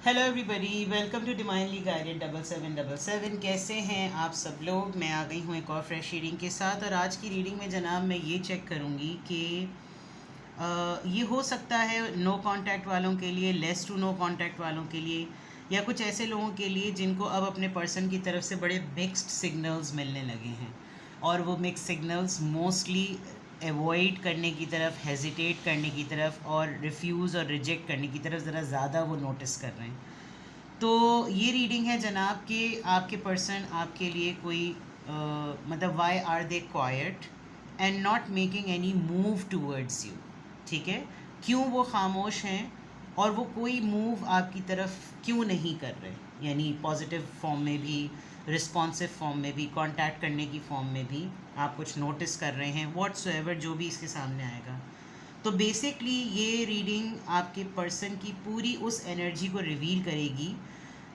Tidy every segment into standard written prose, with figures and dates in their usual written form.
Hello everybody, welcome to divinely guided 7777। कैसे हैं आप सब लोग। मैं आ गई हूँ एक और फ्रेश रीडिंग के साथ। और आज की रीडिंग में जनाब मैं ये चेक करूँगी कि ये हो सकता है नो कांटेक्ट वालों के लिए, लेस टू नो कांटेक्ट वालों के लिए, या कुछ ऐसे लोगों के लिए जिनको अब अपने पर्सन की तरफ से बड़े मिक्स्ड सिग्नल्स मिलने लगे हैं। और वो मिक्स सिग्नल्स मोस्टली एवॉइड करने की तरफ, हेजिटेट करने की तरफ और रिफ्यूज़ और रिजेक्ट करने की तरफ ज़रा ज़्यादा वो नोटिस कर रहे हैं। तो ये रीडिंग है जनाब कि आपके पर्सन आपके लिए कोई मतलब why are they quiet and not making any move towards you. ठीक है, क्यों वो खामोश हैं और वो कोई मूव आपकी तरफ क्यों नहीं कर रहे, यानी पॉजिटिव फॉर्म में भी, रिस्पॉन्सिव फॉर्म में भी, कांटेक्ट करने की फॉर्म में भी आप कुछ नोटिस कर रहे हैं, व्हाट्सएवर जो भी इसके सामने आएगा। तो बेसिकली ये रीडिंग आपके पर्सन की पूरी उस एनर्जी को रिवील करेगी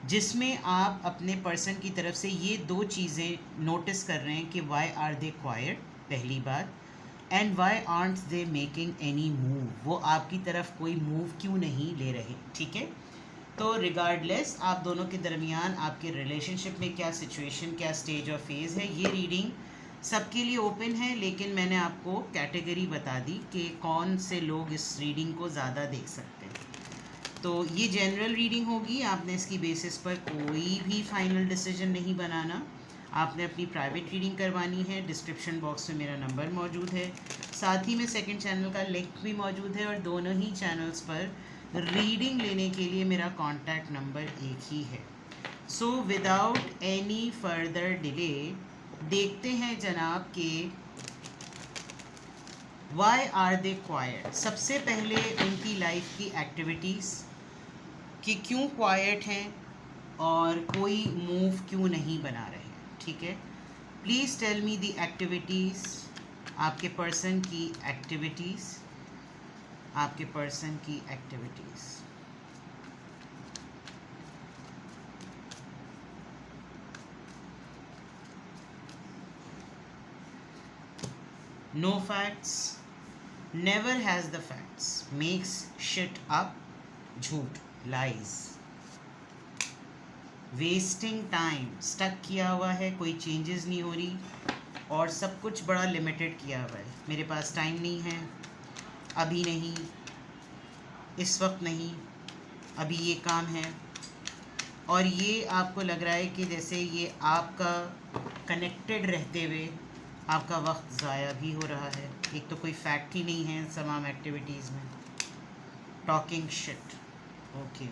जिसमें आप अपने पर्सन की तरफ से ये दो चीज़ें नोटिस कर रहे हैं कि वाई आर दे क्वाइट, पहली बात, and why aren't they making any move, वो आपकी तरफ कोई मूव क्यों नहीं ले रहे। ठीक है, तो रिगार्डलेस आप दोनों के दरमियान आपके रिलेशनशिप में क्या सिचुएशन, क्या स्टेज और फेज़ है, ये रीडिंग सबके लिए ओपन है। लेकिन मैंने आपको कैटेगरी बता दी कि कौन से लोग इस रीडिंग को ज़्यादा देख सकते हैं। तो ये जनरल रीडिंग होगी, आपने इसकी बेसिस पर कोई भी फाइनल डिसीजन नहीं बनाना। आपने अपनी प्राइवेट रीडिंग करवानी है। डिस्क्रिप्शन बॉक्स में मेरा नंबर मौजूद है, साथ ही में सेकंड चैनल का लिंक भी मौजूद है, और दोनों ही चैनल्स पर रीडिंग लेने के लिए मेरा कॉन्टैक्ट नंबर एक ही है। So without any further delay देखते हैं जनाब के वाई आर दे क्वाइट। सबसे पहले उनकी लाइफ की एक्टिविटीज़ कि क्यों क्वाइट हैं और कोई मूव क्यों नहीं बना रहे हैं। ठीक है, please tell me the activities, आपके पर्सन की एक्टिविटीज़, आपके पर्सन की activities. No facts, never has the facts, makes shit up, झूठ, लाइज, वेस्टिंग टाइम, स्टक किया हुआ है, कोई चेंजेस नहीं हो रही और सब कुछ बड़ा लिमिटेड किया हुआ है। मेरे पास टाइम नहीं है, अभी नहीं, इस वक्त नहीं, अभी ये काम है। और ये आपको लग रहा है कि जैसे ये आपका कनेक्टेड रहते हुए आपका वक्त ज़ाया भी हो रहा है। एक तो कोई फैक्ट ही नहीं है तमाम एक्टिविटीज़ में। Talking shit, okay.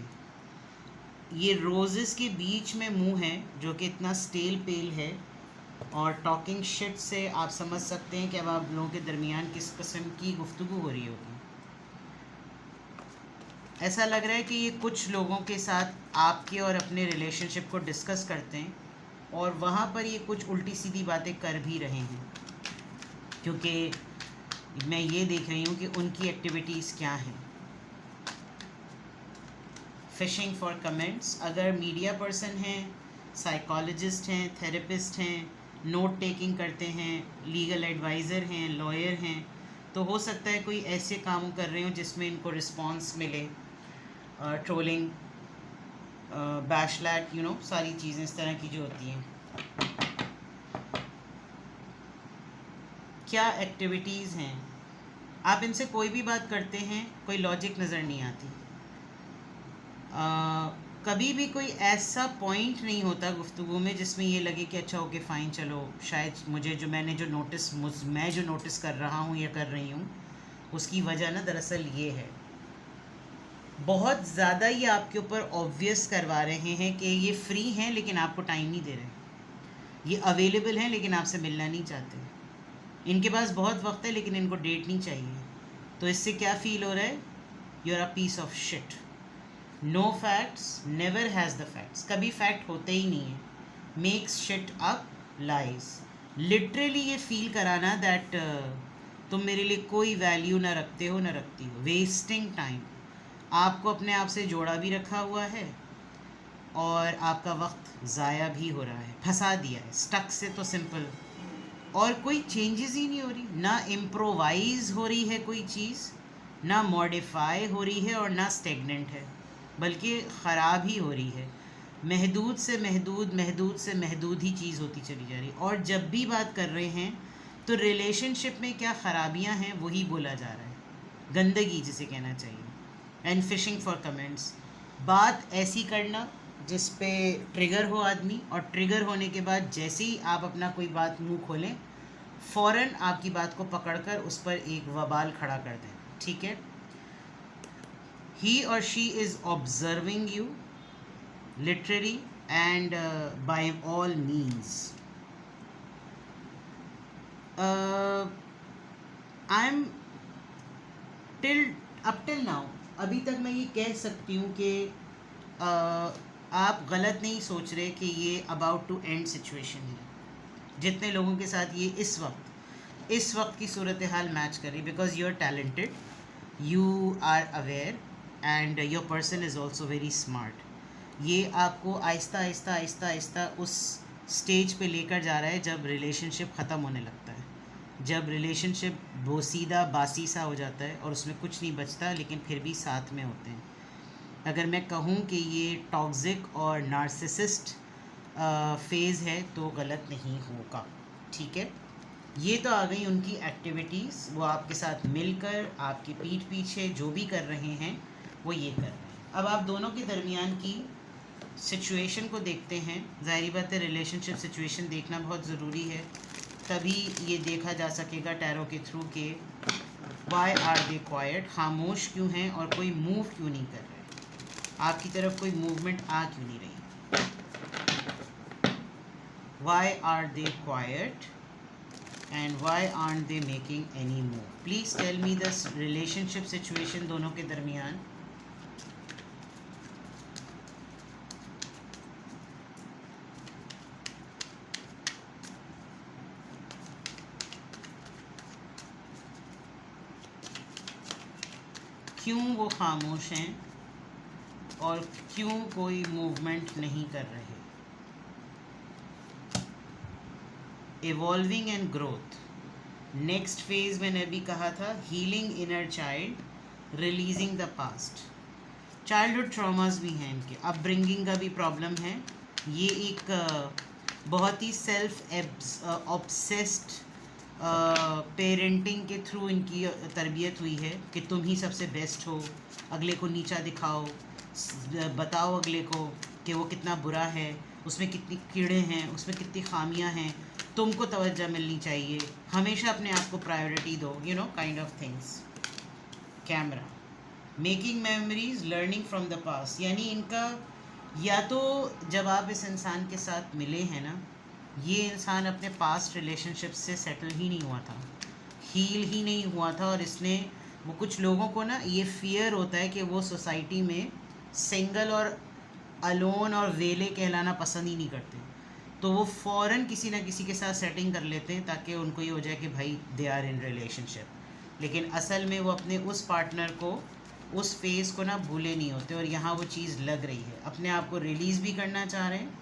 ये रोज़ेस के बीच में मुंह है जो कि इतना स्टेल पेल है, और टॉकिंग शिट से आप समझ सकते हैं कि अब आप लोगों के दरमियान किस किस्म की गुफ्तगू हो रही होगी। ऐसा लग रहा है कि ये कुछ लोगों के साथ आपके और अपने रिलेशनशिप को डिस्कस करते हैं और वहाँ पर ये कुछ उल्टी सीधी बातें कर भी रहे हैं, क्योंकि मैं ये देख रही हूँ कि उनकी एक्टिविटीज़ क्या हैं। फिशिंग फॉर कमेंट्स, अगर मीडिया पर्सन हैं, साइकोलॉजिस्ट हैं, थेरेपिस्ट हैं, नोट टेकिंग करते हैं, लीगल एडवाइज़र हैं, लॉयर हैं, तो हो सकता है कोई ऐसे काम कर रहे हो जिसमें इनको रिस्पांस मिले। ट्रोलिंग, बैशलैट, सारी चीज़ें इस तरह की जो होती हैं। क्या एक्टिविटीज़ हैं, आप इनसे कोई भी बात करते हैं, कोई लॉजिक नज़र नहीं आती। कभी भी कोई ऐसा पॉइंट नहीं होता गुफ्तगू में जिसमें ये लगे कि अच्छा ओके फ़ाइन, चलो शायद मुझे मैं जो नोटिस कर रहा हूँ या कर रही हूँ उसकी वजह ना दरअसल ये है। बहुत ज़्यादा ये आपके ऊपर ऑब्वियस करवा रहे हैं कि ये फ्री हैं लेकिन आपको टाइम नहीं दे रहे। ये अवेलेबल हैं लेकिन आपसे मिलना नहीं चाहते। इनके पास बहुत वक्त है लेकिन इनको डेट नहीं चाहिए। तो इससे क्या फ़ील हो रहा है? You are a piece of shit. No facts, never has the facts, कभी फैक्ट होते ही नहीं है। Makes shit up, lies, literally ये फील कराना दैट तुम मेरे लिए कोई वैल्यू ना रखते हो, ना रखती हो। वेस्टिंग टाइम, आपको अपने आप से जोड़ा भी रखा हुआ है और आपका वक्त ज़ाया भी हो रहा है, फंसा दिया है। स्टक से तो सिंपल, और कोई चेंजेस ही नहीं हो रही, ना इम्प्रोवाइज हो रही है कोई चीज़, ना मॉडिफाई हो रही है और ना स्टेगनेंट है। बल्कि ख़राब ही हो रही है। महदूद से महदूद, महदूद से महदूद ही चीज़ होती चली जा रही है। और जब भी बात कर रहे हैं तो रिलेशनशिप में क्या ख़राबियाँ हैं वही बोला जा रहा है, गंदगी जिसे कहना चाहिए। एंड फिशिंग फॉर कमेंट्स, बात ऐसी करना जिस पे ट्रिगर हो आदमी, और ट्रिगर होने के बाद जैसे ही आप अपना कोई बात मुंह खोलें फ़ौरन आपकी बात को पकड़कर उस पर एक वबाल खड़ा कर दें, ठीक है। ही और she is observing you literally and by all means. I'm up till now, अभी तक मैं ये कह सकती हूँ कि आप गलत नहीं सोच रहे कि ये अबाउट टू एंड सिचुएशन है। जितने लोगों के साथ ये इस वक्त की सूरत हाल मैच कर रही, because you are talented, you are aware and your person is also very smart. ये आपको आहिस्ता आहिस्ता आहिस्ता आहिस्ता उस स्टेज पे लेकर जा रहा है जब रिलेशनशिप ख़त्म होने लगता है, जब रिलेशनशिप बोसीदा बासी सा हो जाता है और उसमें कुछ नहीं बचता, लेकिन फिर भी साथ में होते हैं। अगर मैं कहूँ कि ये टॉक्सिक और नार्सिसिस्ट फेज़ है तो गलत नहीं होगा, ठीक है। ये तो आ गई उनकी एक्टिविटीज़, वो आपके साथ मिलकर आपकी पीठ पीछे जो भी कर रहे हैं वो ये कर रहे हैं। अब आप दोनों के दरमियान की सिचुएशन को देखते हैं। ज़ाहिर बात है रिलेशनशिप सिचुएशन देखना बहुत ज़रूरी है, तभी ये देखा जा सकेगा टैरो के थ्रू के वाई आर दे क्वाइट, खामोश क्यों हैं और कोई मूव क्यों नहीं कर रहे, आपकी तरफ कोई मूवमेंट आ क्यों नहीं रही। Why are they quiet and why aren't they making any move. Please tell me the relationship situation दोनों के दरमियान। क्यों वो खामोश हैं और क्यों कोई मूवमेंट नहीं कर रहे। Evolving and growth, next phase मैंने अभी कहा था, healing inner child, releasing the past. Childhood traumas भी हैं इनके, अपब्रिंगिंग का भी प्रॉब्लम है। ये एक बहुत ही सेल्फ ऑब्सेस्ड पेरेंटिंग के थ्रू इनकी तरबियत हुई है कि तुम ही सबसे बेस्ट हो, अगले को नीचा दिखाओ, बताओ अगले को कि वो कितना बुरा है, उसमें कितनी कीड़े हैं, उसमें कितनी खामियां हैं, तुमको तवज्जो मिलनी चाहिए, हमेशा अपने आप को प्रायोरिटी दो, you know kind of things. Camera, making memories, learning from the past, यानी इनका या तो जब आप इस इंसान के साथ मिले हैं ना, ये इंसान अपने पास्ट रिलेशनशिप से सेटल ही नहीं हुआ था, हील ही नहीं हुआ था, और इसने वो कुछ लोगों को ना ये फियर होता है कि वो सोसाइटी में सिंगल और अलोन और वेले कहलाना पसंद ही नहीं करते, तो वो फ़ौरन किसी ना किसी के साथ सेटिंग कर लेते हैं ताकि उनको ये हो जाए कि भाई दे आर इन रिलेशनशिप। लेकिन असल में वो अपने उस पार्टनर को, उस फेज़ को ना भूले नहीं होते, और यहाँ वो चीज़ लग रही है, अपने आप को रिलीज़ भी करना चाह रहे हैं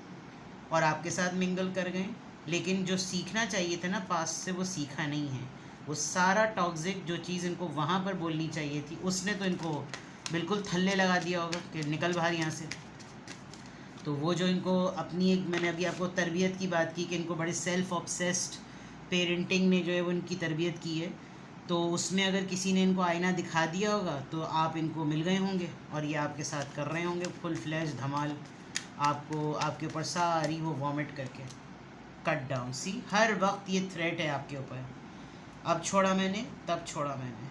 और आपके साथ मिंगल कर गए, लेकिन जो सीखना चाहिए था ना पास्ट से वो सीखा नहीं है। वो सारा टॉक्सिक जो चीज़ इनको वहाँ पर बोलनी चाहिए थी उसने तो इनको बिल्कुल थल्ले लगा दिया होगा कि निकल बाहर यहाँ से। तो वो जो इनको अपनी एक, मैंने अभी आपको तरबियत की बात की कि इनको बड़े सेल्फ ऑब्सेस्ड पेरेंटिंग ने जो है वो इनकी तरबियत की है, तो उसमें अगर किसी ने इनको आईना दिखा दिया होगा तो आप इनको मिल गए होंगे और ये आपके साथ कर रहे होंगे फुल फ्लैश धमाल, आपको आपके ऊपर सारी वो वॉमिट करके कट डाउन। सी हर वक्त ये थ्रेट है आपके ऊपर, अब छोड़ा मैंने तब छोड़ा मैंने,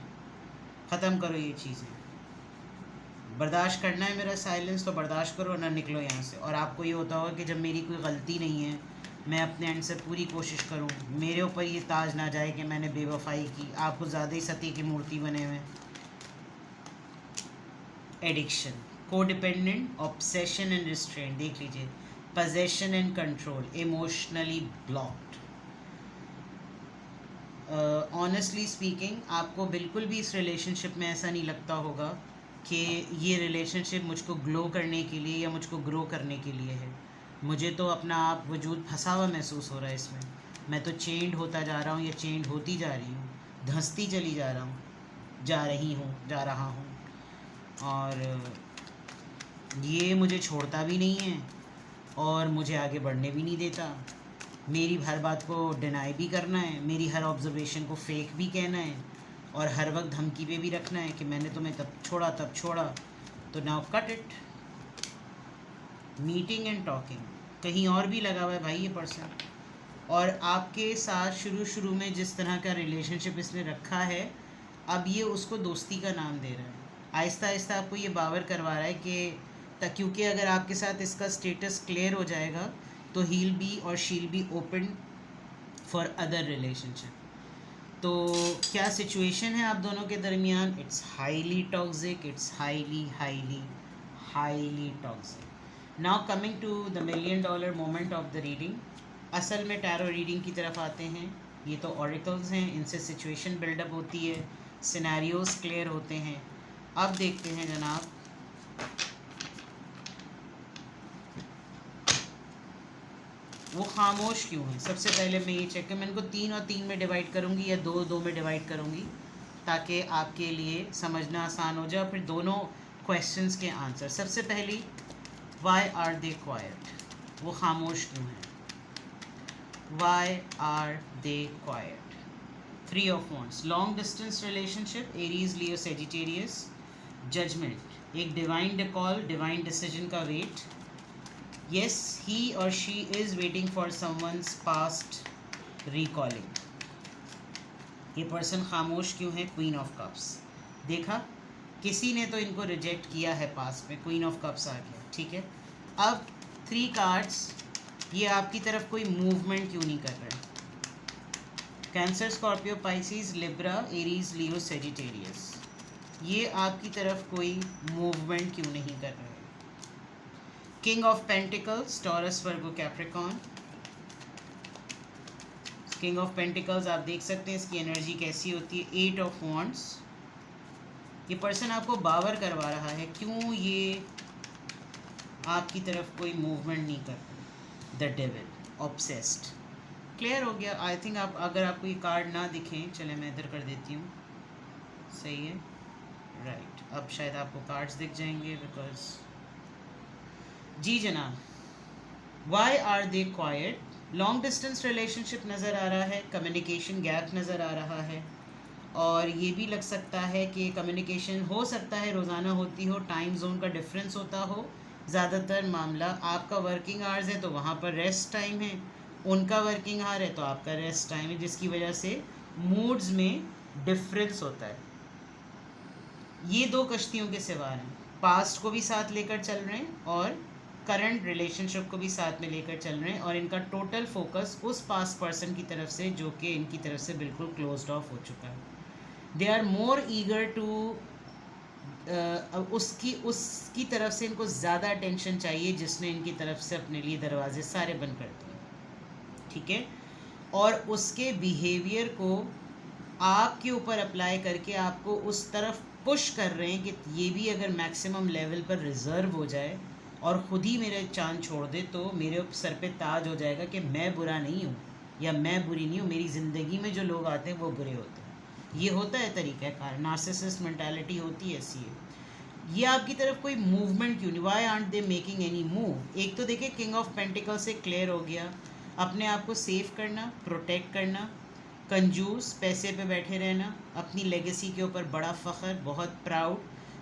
ख़त्म करो ये चीज़ें। बर्दाश्त करना है मेरा साइलेंस तो बर्दाश्त करो, ना निकलो यहाँ से। और आपको ये होता होगा कि जब मेरी कोई गलती नहीं है, मैं अपने एंड से पूरी कोशिश करूँ, मेरे ऊपर ये ताज ना जाए कि मैंने बेवफाई की, आपको ज़्यादा ही सती की मूर्ति बने हुए। Addiction, codependent, obsession and restraint, देख लीजिए, possession and control, emotionally blocked. Honestly speaking आपको बिल्कुल भी इस रिलेशनशिप में ऐसा नहीं लगता होगा कि ये रिलेशनशिप मुझको ग्लो करने के लिए या मुझको ग्रो करने के लिए है। मुझे तो अपना आप वजूद फंसा हुआ महसूस हो रहा है इसमें, मैं तो चेंड होता जा रहा हूँ या चेंड होती जा रही हूँ, धंसती चली जा रहा हूँ, जा रही हूँ, जा रहा हूँ। और ये मुझे छोड़ता भी नहीं है और मुझे आगे बढ़ने भी नहीं देता। मेरी हर बात को डिनाई भी करना है, मेरी हर ऑब्जर्वेशन को फेक भी कहना है और हर वक्त धमकी पे भी रखना है कि मैंने तुम्हें तब छोड़ा। तो now cut it. Meeting and talking, कहीं और भी लगा हुआ है भाई ये पर्सन। और आपके साथ शुरू में जिस तरह का रिलेशनशिप इसने रखा है, अब ये उसको दोस्ती का नाम दे रहा है। आहिस्ता आहिस्ता आपको ये बावर करवा रहा है कि क्योंकि अगर आपके साथ इसका स्टेटस क्लियर हो जाएगा तो हील बी और she'll be open for other relationship. तो क्या सिचुएशन है आप दोनों के दरमियान? It's highly toxic, it's highly toxic. Now coming to the $1 million moment of the reading. असल में टैरो रीडिंग की तरफ आते हैं। ये तो ऑरिकल्स हैं, इनसे सिचुएशन बिल्डअप होती है, सिनेरियोज क्लियर होते हैं। अब देखते हैं जनाब, वो खामोश क्यों है। सबसे पहले मैं ये चेक कर, मैं इनको 3 और 3 में डिवाइड करूँगी या 2 में डिवाइड करूँगी ताकि आपके लिए समझना आसान हो जाए, फिर दोनों क्वेश्चंस के आंसर। सबसे पहली, वाई आर दे क्वाइट, वो खामोश क्यों है? Why are they quiet? 3 of Wands, long distance relationship, Aries Leo Sagittarius. Judgement, एक डिवाइन कॉल, डिवाइन डिसीजन का wait. Yes, he or she is waiting for someone's past recalling. ये person खामोश क्यों है? Queen of cups. देखा, किसी ने तो इनको रिजेक्ट किया है पास्ट में, क्वीन ऑफ कप्स आ गया। ठीक है, अब 3 कार्ड्स, ये आपकी तरफ कोई मूवमेंट क्यों नहीं कर रहे? Cancer, Scorpio, Pisces, Libra, Aries, Leo, Sagittarius, ये आपकी तरफ कोई मूवमेंट क्यों नहीं कर रहे? King of pentacles, Taurus, Virgo, Capricorn. King of pentacles आप देख सकते हैं इसकी एनर्जी कैसी होती है। 8 of Wands, ये पर्सन आपको बावर करवा रहा है, क्यों ये आपकी तरफ कोई मूवमेंट नहीं कर रहा? The devil, obsessed. क्लियर हो गया आई थिंक। आप अगर आपको ये कार्ड ना दिखें, चले मैं इधर कर देती हूँ, सही है, राइट। अब शायद आपको कार्ड्स दिख जाएंगे बिकॉज जी जनाब। Why are they quiet? Long distance relationship नज़र आ रहा है, कम्युनिकेशन गैप नज़र आ रहा है, और ये भी लग सकता है कि कम्युनिकेशन हो सकता है रोज़ाना होती हो, टाइम जोन का डिफरेंस होता हो। ज़्यादातर मामला आपका वर्किंग आवर्स है तो वहाँ पर रेस्ट टाइम है, उनका वर्किंग आवर है तो आपका रेस्ट टाइम है, जिसकी वजह से मूड्स में डिफरेंस होता है। ये 2 कश्तियों के सवार हैं, पास्ट को भी साथ लेकर चल रहे हैं और करंट रिलेशनशिप को भी साथ में लेकर चल रहे हैं, और इनका टोटल फोकस उस पास्ट पर्सन की तरफ से जो कि इनकी तरफ से बिल्कुल क्लोज्ड ऑफ हो चुका है। They are more eager to, उसकी तरफ से इनको ज़्यादा अटेंशन चाहिए जिसने इनकी तरफ से अपने लिए दरवाजे सारे बंद कर दिए। ठीक है, और उसके बिहेवियर को आपके ऊपर अप्लाई करके आपको उस तरफ पुश कर रहे हैं कि ये भी अगर मैक्सिमम लेवल पर रिजर्व हो जाए और ख़ुद ही मेरे चांद छोड़ दे तो मेरे सर पे ताज हो जाएगा कि मैं बुरा नहीं हूँ या मैं बुरी नहीं हूँ, मेरी ज़िंदगी में जो लोग आते हैं वो बुरे होते हैं। ये होता है तरीक़ाकार, नार्सिसिस्ट मेंटालिटी होती है ऐसी है। ये आपकी तरफ कोई मूवमेंट क्यों नहीं? Why aren't they making any move? एक तो देखिए किंग ऑफ पेंटिकल से क्लियर हो गया, अपने आप को सेव करना, प्रोटेक्ट करना, कंजूस, पैसे पे बैठे रहना, अपनी लेगेसी के ऊपर बड़ा फ़ख्र, बहुत प्राउड,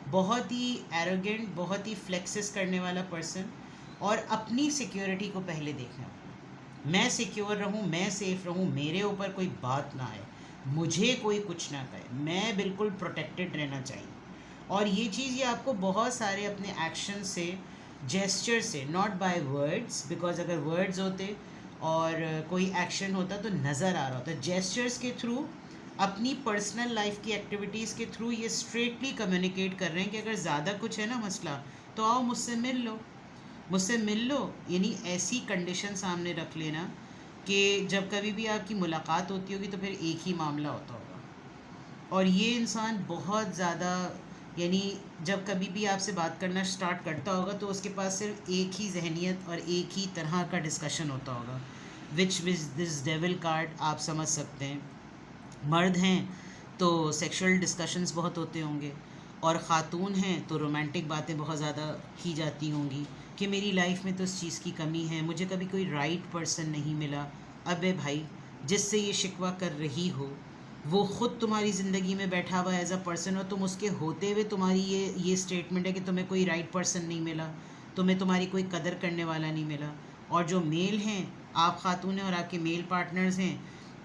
बहुत ही एरोगेंट, बहुत ही फ्लेक्सिस करने वाला पर्सन, और अपनी सिक्योरिटी को पहले देखना। मैं सिक्योर रहूं, मैं सेफ रहूं, मेरे ऊपर कोई बात ना आए, मुझे कोई कुछ ना कहे, मैं बिल्कुल प्रोटेक्टेड रहना चाहिए। और ये चीज़ ये आपको बहुत सारे अपने एक्शन से, जेस्चर से, नॉट बाय वर्ड्स, बिकॉज अगर वर्ड्स होते और कोई एक्शन होता तो नज़र आ रहा होता, जेस्चर्स के थ्रू, अपनी पर्सनल लाइफ की एक्टिविटीज़ के थ्रू ये स्ट्रेटली कम्युनिकेट कर रहे हैं कि अगर ज़्यादा कुछ है ना मसला तो आओ मुझसे मिल लो। यानी ऐसी कंडीशन सामने रख लेना कि जब कभी भी आपकी मुलाकात होती होगी तो फिर एक ही मामला होता होगा। और ये इंसान बहुत ज़्यादा, यानी जब कभी भी आपसे बात करना स्टार्ट करता होगा तो उसके पास सिर्फ एक ही जहनियत और एक ही तरह का डिस्कशन होता होगा, विच दिस डेविल कार्ड आप समझ सकते हैं। मर्द हैं तो सेक्सुअल डिस्कशंस बहुत होते होंगे, और ख़ातून हैं तो रोमांटिक बातें बहुत ज़्यादा की जाती होंगी कि मेरी लाइफ में तो इस चीज़ की कमी है, मुझे कभी कोई राइट पर्सन नहीं मिला। अबे भाई, जिससे ये शिकवा कर रही हो वो ख़ुद तुम्हारी ज़िंदगी में बैठा हुआ एज अ पर्सन, और तुम उसके होते हुए तुम्हारी ये स्टेटमेंट है कि तुम्हें कोई राइट पर्सन नहीं मिला, तुम्हें तुम्हारी कोई कदर करने वाला नहीं मिला। और जो मेल हैं, आप खातून हैं और आपके मेल पार्टनर्स हैं,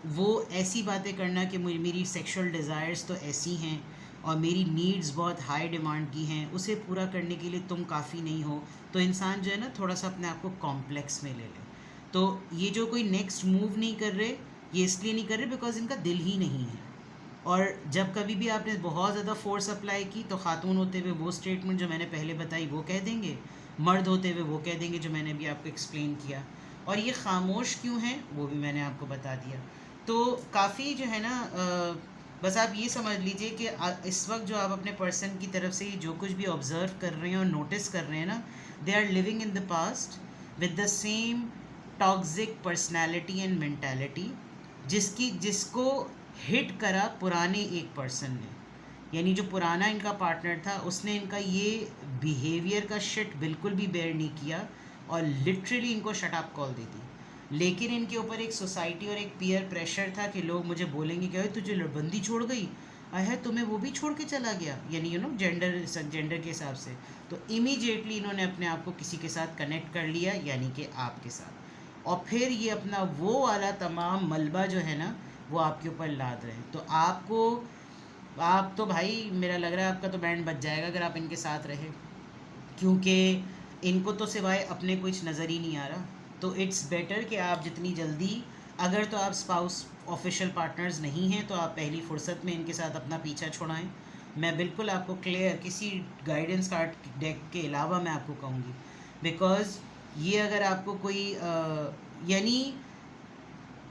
वो ऐसी बातें करना कि मेरी सेक्सुअल डिज़ायर्स तो ऐसी हैं और मेरी नीड्स बहुत हाई डिमांड की हैं, उसे पूरा करने के लिए तुम काफ़ी नहीं हो, तो इंसान जो है ना थोड़ा सा अपने आप को कॉम्प्लेक्स में ले ले। तो ये जो कोई नेक्स्ट मूव नहीं कर रहे, ये इसलिए नहीं कर रहे बिकॉज इनका दिल ही नहीं है। और जब कभी भी आपने बहुत ज़्यादा फोर्स अप्लाई की तो ख़ातून होते हुए वो स्टेटमेंट जो मैंने पहले बताई वो कह देंगे, मर्द होते हुए वो कह देंगे जो मैंने अभी आपको एक्सप्लेन किया। और ये खामोश क्यों हैं वो भी मैंने आपको बता दिया। तो काफ़ी जो है ना बस आप ये समझ लीजिए कि इस वक्त जो आप अपने पर्सन की तरफ से जो कुछ भी ऑब्ज़र्व कर रहे हैं और नोटिस कर रहे हैं ना, they are living in the past with the same toxic personality and mentality जिसको हिट करा पुराने एक पर्सन ने। यानी जो पुराना इनका पार्टनर था उसने इनका ये बिहेवियर का शिट बिल्कुल भी बेयर नहीं किया और लिटरली इनको शट अप कॉल दी थी। लेकिन इनके ऊपर एक सोसाइटी और एक पीयर प्रेशर था कि लोग मुझे बोलेंगे कि तुझे लड़बंदी छोड़ गई, है तुम्हें वो भी छोड़ के चला गया, यानी जेंडर के हिसाब से। तो इमीडिएटली इन्होंने अपने आप को किसी के साथ कनेक्ट कर लिया, यानी कि आपके साथ, और फिर ये अपना वो वाला तमाम मलबा जो है ना वो आपके ऊपर लाद रहे हैं। तो आप तो भाई मेरा लग रहा है आपका तो बैंड बज जाएगा अगर आप इनके साथ रहे, क्योंकि इनको तो सिवाय अपने कुछ नज़र ही नहीं आ रहा। तो इट्स बेटर कि आप जितनी जल्दी, अगर तो आप स्पाउस ऑफिशियल पार्टनर्स नहीं हैं तो आप पहली फुर्सत में इनके साथ अपना पीछा छुड़ाएं। मैं बिल्कुल आपको क्लियर किसी गाइडेंस कार्ड डेक के अलावा मैं आपको कहूँगी, बिकॉज़ ये अगर आपको कोई यानी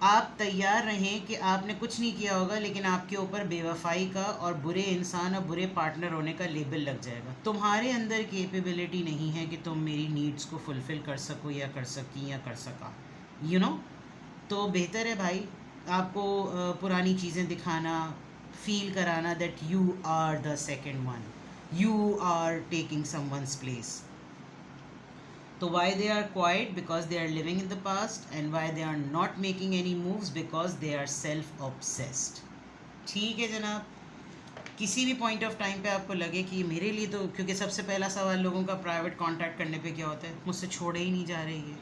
आप तैयार रहें कि आपने कुछ नहीं किया होगा लेकिन आपके ऊपर बेवफाई का और बुरे इंसान और बुरे पार्टनर होने का लेबल लग जाएगा। तुम्हारे अंदर कैपेबिलिटी नहीं है कि तुम मेरी नीड्स को फुलफ़िल कर सको या कर सकी या कर सका, यू नो। तो बेहतर है भाई आपको पुरानी चीज़ें दिखाना, फील कराना that you are the second one, you are taking someone's place. तो why they are quiet? Because they are living in the past. And why they are not making any moves? Because they are self-obsessed. ठीक है जनाब, किसी भी point of time पे आपको लगे कि मेरे लिए तो, क्योंकि सबसे पहला सवाल लोगों का प्राइवेट कांटेक्ट करने पे क्या होता है, मुझसे छोड़े ही नहीं जा रही है,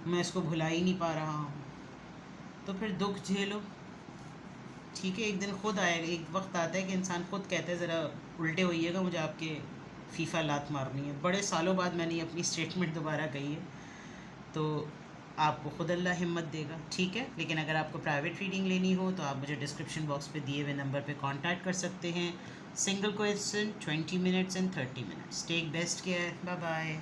मैं इसको भुला ही नहीं पा रहा हूँ, तो फिर दुख झेलो। ठीक है, एक दिन खुद आएगा, एक वक्त आता है कि इंसान खुद कहता है ज़रा उल्टे होइएगा, मुझे आपके फीफा लात मारनी है। बड़े सालों बाद मैंने अपनी स्टेटमेंट दोबारा कही है, तो आपको खुद अल्लाह हिम्मत देगा। ठीक है, लेकिन अगर आपको प्राइवेट रीडिंग लेनी हो तो आप मुझे डिस्क्रिप्शन बॉक्स पे दिए हुए नंबर पे कांटेक्ट कर सकते हैं। Single question, 20 minutes and 30 minutes. Take best care, bye bye.